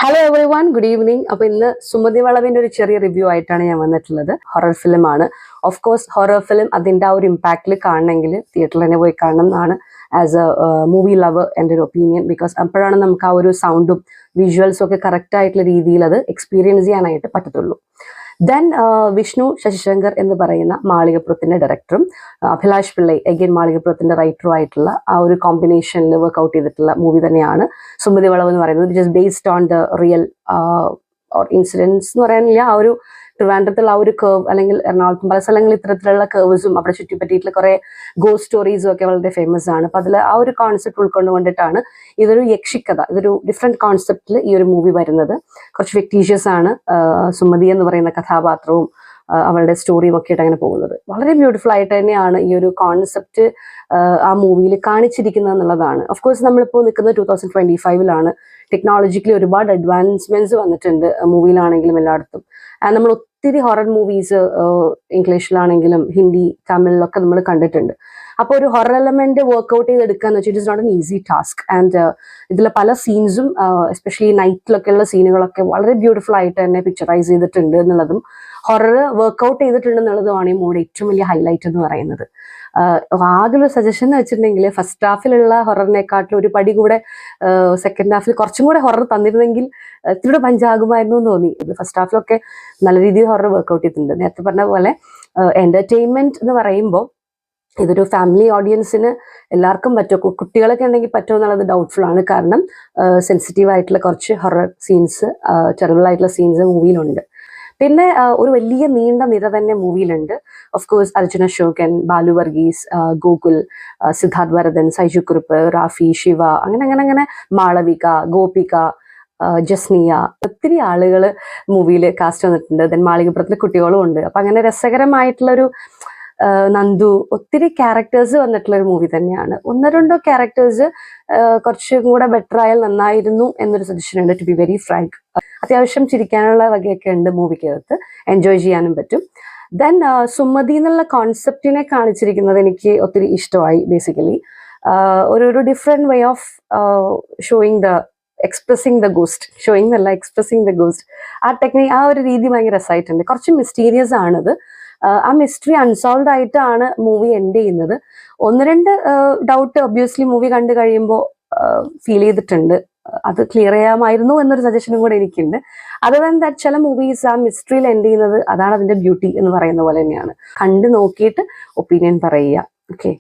Hello every one, good evening. അപ്പൊ ഇന്ന് സുമതി വളവിന്റെ ഒരു ചെറിയ റിവ്യൂ ആയിട്ടാണ് ഞാൻ വന്നിട്ടുള്ളത്. ഹൊറർ ഫിലിം ആണ്. ഓഫ് കോഴ്സ് ഹൊറർ ഫിലിം അതിന്റെ ആ ഒരു ഇമ്പാക്റ്റിൽ കാണണമെങ്കിൽ തിയേറ്ററിൽ തന്നെ പോയി കാണണം എന്നാണ് ആസ് എ മൂവി ലവർ എൻ്റെ ഒരു ഒപ്പീനിയൻ. ബിക്കോസ് അപ്പോഴാണ് നമുക്ക് ആ ഒരു സൗണ്ടും വിഷ്വൽസും ഒക്കെ കറക്റ്റ് ആയിട്ടുള്ള രീതിയിൽ അത് എക്സ്പീരിയൻസ് ചെയ്യാനായിട്ട് പറ്റത്തുള്ളൂ. ദെൻ വിഷ്ണു ശശിശങ്കർ എന്ന് പറയുന്ന മാളികപ്പുറത്തിന്റെ ഡയറക്ടറും അഭിലാഷ് പിള്ളൈ അഗൈൻ മാളികപ്പുറത്തിന്റെ റൈറ്ററും ആയിട്ടുള്ള ആ ഒരു കോമ്പിനേഷനിൽ വർക്ക്ഔട്ട് ചെയ്തിട്ടുള്ള മൂവി തന്നെയാണ് സുമതി വളവ് എന്ന് പറയുന്നത്. Which is based on the real incidence എന്ന് പറയാനില്ല, ആ ഒരു ട്രിവാൻഡ്രത്തുള്ള ആ ഒരു കർവ്, അല്ലെങ്കിൽ എറണാകുളത്തും പല സ്ഥലങ്ങളിൽ ഇത്തരത്തിലുള്ള കർവ്സും അവിടെ ചുറ്റിപ്പറ്റിയിട്ടുള്ള കുറെ ഗോസ്റ്റ് സ്റ്റോറീസും ഒക്കെ വളരെ ഫേമസ് ആണ്. അപ്പൊ അതിൽ ആ ഒരു കോൺസെപ്റ്റ് ഉൾക്കൊണ്ടുകൊണ്ടിട്ടാണ് ഇതൊരു യക്ഷിക്കഥ, ഇതൊരു ഡിഫറെന്റ് കോൺസെപ്റ്റിൽ ഈ ഒരു മൂവി വരുന്നത്. കുറച്ച് ഫിക്ടീഷ്യസ് ആണ് സുമതി എന്ന് പറയുന്ന കഥാപാത്രവും അവളുടെ സ്റ്റോറിയും ഒക്കെ ആയിട്ട് അങ്ങനെ പോകുന്നത്. വളരെ ബ്യൂട്ടിഫുൾ ആയിട്ട് തന്നെയാണ് ഈ ഒരു കോൺസെപ്റ്റ് ആ മൂവിയിൽ കാണിച്ചിരിക്കുന്നത് എന്നുള്ളതാണ്. ഓഫ് കോഴ്സ് നമ്മളിപ്പോൾ നിൽക്കുന്നത് 2025 ടെക്നോളജിക്കലി ഒരുപാട് അഡ്വാൻസ്മെന്റ്സ് വന്നിട്ടുണ്ട് മൂവിയിലാണെങ്കിലും എല്ലായിടത്തും. നമ്മൾ ഒത്തിരി ഹൊറർ മൂവീസ് ഇംഗ്ലീഷിലാണെങ്കിലും ഹിന്ദി തമിഴിലൊക്കെ നമ്മൾ കണ്ടിട്ടുണ്ട്. അപ്പോൾ ഒരു ഹൊറർ എലമെന്റ് വർക്ക്ഔട്ട് ചെയ്തെടുക്കുക എന്ന് വെച്ചാൽ it is not an easy task. And ഇതിലെ പല സീൻസും എസ്പെഷ്യലി നൈറ്റിലൊക്കെ ഉള്ള സീനുകളൊക്കെ വളരെ ബ്യൂട്ടിഫുൾ ആയിട്ട് തന്നെ പിക്ചറൈസ് ചെയ്തിട്ടുണ്ട് എന്നുള്ളതും ഹൊറർ വർക്ക്ഔട്ട് ചെയ്തിട്ടുണ്ട് എന്നുള്ളതുമാണ് ഈ മൂവിയുടെ ഏറ്റവും വലിയ ഹൈലൈറ്റ് എന്ന് പറയുന്നത്. ആകെ ഒരു സജഷൻ എന്ന് വെച്ചിട്ടുണ്ടെങ്കിൽ ഫസ്റ്റ് ഹാഫിലുള്ള ഹൊററിനെക്കാട്ടിലും ഒരു പടി കൂടെ സെക്കൻഡ് ഹാഫിൽ കുറച്ചും കൂടെ ഹൊറർ തന്നിരുന്നെങ്കിൽ ഇത്തിരി പഞ്ചാകുമായിരുന്നു എന്ന് തോന്നി. ഫസ്റ്റ് ഹാഫിലൊക്കെ നല്ല രീതിയിൽ ഹൊറർ വർക്ക്ഔട്ട് ചെയ്തിട്ടുണ്ട്. നേരത്തെ പറഞ്ഞ പോലെ എന്റർടൈൻമെന്റ് എന്ന് പറയുമ്പോൾ ഇതൊരു ഫാമിലി ഓഡിയൻസിന് എല്ലാവർക്കും പറ്റുമോ, കുട്ടികളൊക്കെ ഉണ്ടെങ്കിൽ പറ്റുമോ എന്നുള്ളത് ഡൗട്ട്ഫുൾ ആണ്. കാരണം സെൻസിറ്റീവ് ആയിട്ടുള്ള കുറച്ച് ഹൊറർ സീൻസ്, ടെറിബിൾ ആയിട്ടുള്ള സീൻസ് മൂവിയിലുണ്ട്. പിന്നെ ഒരു വലിയ നീണ്ട നിര തന്നെ മൂവിയിലുണ്ട്. ഓഫ് കോഴ്സ് അർജുന അശോകൻ, ബാലു വർഗീസ്, ഗോകുൽ, സിദ്ധാർത്ഥ് ഭരതൻ, സൈജു കുറുപ്പ്, റാഫി, ശിവ, അങ്ങനെ മാളവിക, ഗോപിക, ജസ്നിയ, ഒത്തിരി ആളുകൾ മൂവിയിൽ കാസ്റ്റ് വന്നിട്ടുണ്ട്. ദെൻ മാളികപ്പുറത്തിലെ കുട്ടികളും ഉണ്ട്. അപ്പൊ അങ്ങനെ രസകരമായിട്ടുള്ളൊരു നന്ദു, ഒത്തിരി ക്യാരക്ടേഴ്സ് വന്നിട്ടുള്ള ഒരു മൂവി തന്നെയാണ്. ഒന്നോ രണ്ടോ ക്യാരക്ടേഴ്സ് കുറച്ചും കൂടെ ബെറ്റർ ആയാൽ നന്നായിരുന്നു എന്നൊരു സജഷൻ ഉണ്ട്, ടു ബി വെരി ഫ്രാങ്ക്. അത്യാവശ്യം ചിരിക്കാനുള്ള വകയൊക്കെ ഉണ്ട് മൂവിക്കകത്ത്, എൻജോയ് ചെയ്യാനും പറ്റും. ദെൻ സുമതി എന്നുള്ള കോൺസെപ്റ്റിനെ കാണിച്ചിരിക്കുന്നത് എനിക്ക് ഒത്തിരി ഇഷ്ടമായി. ബേസിക്കലി ഒരു different way of showing the expressing the ghost, expressing the ghost, ആ ടെക്നിക്, ആ ഒരു രീതി ഭയങ്കര രസമായിട്ടുണ്ട്. കുറച്ച് മിസ്റ്റീരിയസ് ആണത്. ആ മിസ്റ്ററി അൺസോൾവ് ആയിട്ടാണ് മൂവി എൻഡ് ചെയ്യുന്നത്. ഒന്ന് രണ്ട് ഡൗട്ട് ഒബ്വിയസ്ലി മൂവി കണ്ടു കഴിയുമ്പോൾ ഫീൽ ചെയ്തിട്ടുണ്ട്. അത് ക്ലിയർ ചെയ്യാമായിരുന്നു എന്നൊരു സജഷനും കൂടെ എനിക്കുണ്ട്. അതുകൊണ്ട് ചില മൂവീസ് ആ മിസ്റ്ററിയിൽ എൻഡ് ചെയ്യുന്നത്, അതാണ് അതിന്റെ ബ്യൂട്ടി എന്ന് പറയുന്ന പോലെ തന്നെയാണ്. കണ്ടു നോക്കിയിട്ട് ഒപ്പീനിയൻ പറയുക. ഓക്കെ.